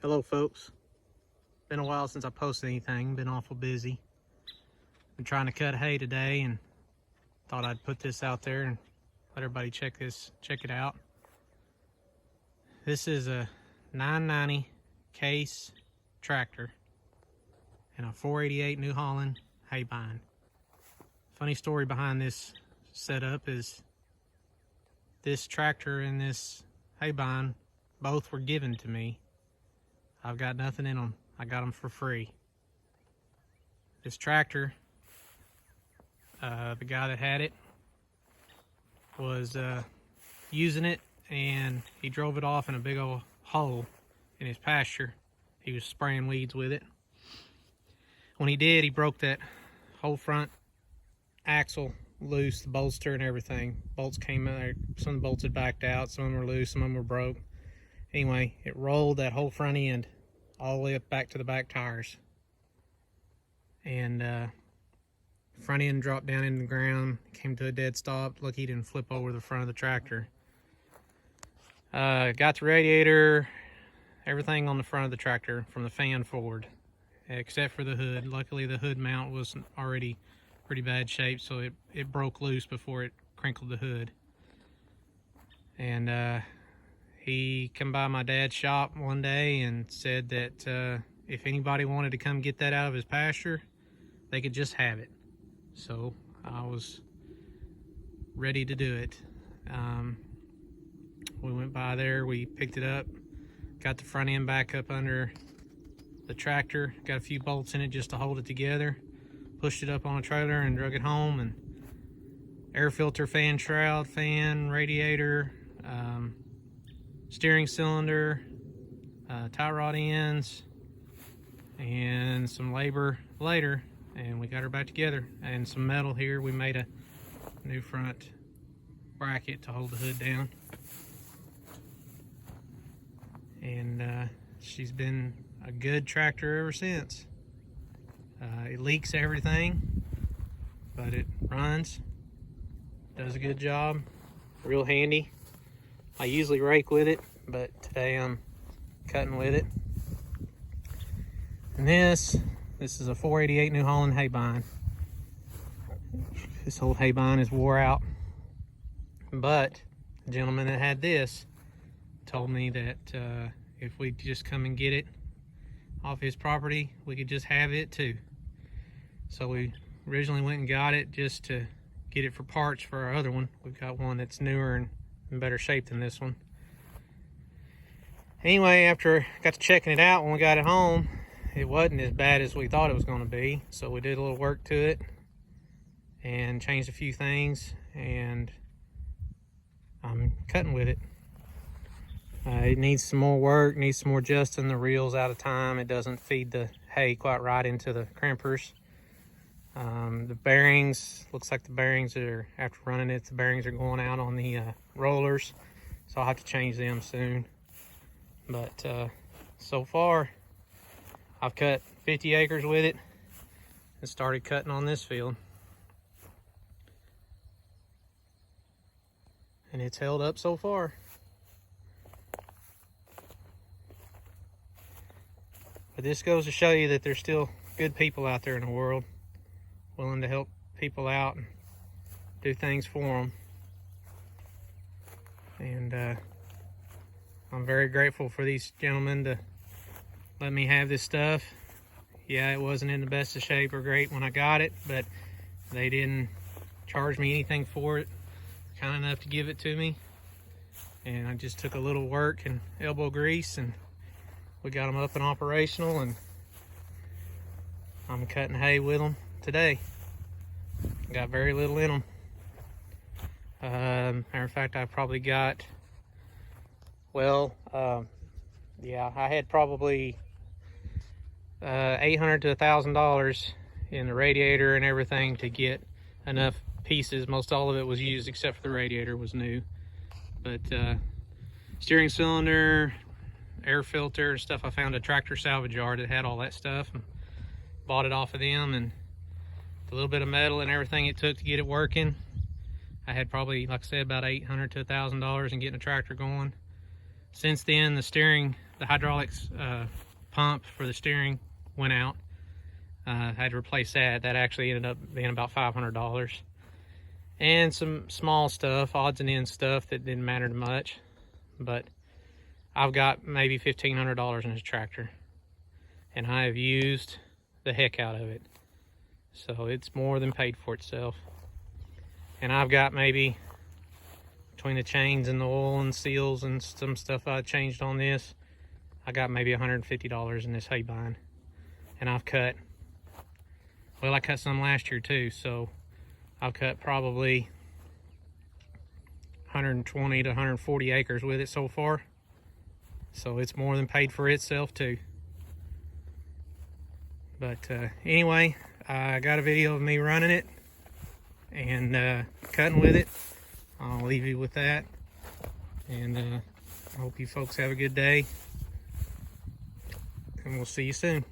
Hello folks, been a while since I posted anything, been awful busy. Been trying to cut hay today and thought I'd put this out there and let everybody check it out. This is a 990 case tractor and a 488 New Holland Haybine. Funny story behind this setup is this tractor and this Haybine both were given to me. I've got nothing in them. I got them for free. This tractor, the guy that had it was using it, and he drove it off in a big old hole in his pasture. He was spraying weeds with it. When he did, he broke that whole front axle loose, the bolster and everything. Bolts came out. Some bolts had backed out, some of them were loose, some of them were broke. Anyway, it rolled that whole front end all the way up back to the back tires. And front end dropped down into the ground, came to a dead stop. Lucky he didn't flip over the front of the tractor. Got the radiator, everything on the front of the tractor from the fan forward, except for the hood. Luckily the hood mount was already pretty bad shape, so it broke loose before it crinkled the hood. And he come by my dad's shop one day and said that if anybody wanted to come get that out of his pasture, they could just have it. So I was ready to do it. We went by there, we picked it up, got the front end back up under the tractor, got a few bolts in it just to hold it together, pushed it up on a trailer and drug it home. And air filter, fan shroud, fan, radiator, steering cylinder, tie rod ends, and some labor later, and we got her back together. And some metal here. We made a new front bracket to hold the hood down. And she's been a good tractor ever since. It leaks everything, but it runs, does a good job, real handy. I usually rake with it, but today I'm cutting with it. And this is a 488 New Holland Haybine. This old Haybine is wore out, but the gentleman that had this told me that if we just come and get it off his property, we could just have it too. So we originally went and got it just to get it for parts for our other one. We've got one that's newer and in better shape than this one. Anyway, after I got to checking it out when we got it home, it wasn't as bad as we thought it was going to be. So we did a little work to it and changed a few things, and I'm cutting with it. It needs some more work, needs some more adjusting. The reels out of time. It doesn't feed the hay quite right into the crimpers. The bearings, looks like the bearings are, after running it, the bearings are going out on the rollers, so I'll have to change them soon. But so far I've cut 50 acres with it and started cutting on this field, and it's held up so far. But this goes to show you that there's still good people out there in the world willing to help people out and do things for them. And I'm very grateful for these gentlemen to let me have this stuff. Yeah, it wasn't in the best of shape or great when I got it, but they didn't charge me anything for it. Kind enough to give it to me. And I just took a little work and elbow grease, and we got them up and operational, and I'm cutting hay with them today. Got very little in them. Matter of fact, I probably got, yeah, I had probably $800 to $1,000 in the radiator and everything to get enough pieces. Most all of it was used except for the radiator was new. But steering cylinder, air filter, stuff. I found a tractor salvage yard that had all that stuff and bought it off of them, and the little bit of metal and everything it took to get it working, I had probably, like I said, about $800 to $1,000 in getting a tractor going. Since then, the steering the hydraulics pump for the steering went out. I had to replace that. That actually ended up being about $500. And some small stuff, odds and ends stuff that didn't matter much. But I've got maybe $1,500 in this tractor. And I have used the heck out of it. So it's more than paid for itself. And I've got maybe, between the chains and the oil and seals and some stuff I changed on this, I got maybe $150 in this Haybine. And I've cut, well, I cut some last year too, so I've cut probably 120 to 140 acres with it so far. So it's more than paid for itself too. But anyway, I got a video of me running it and cutting with it. I'll leave you with that. And I hope you folks have a good day. And we'll see you soon.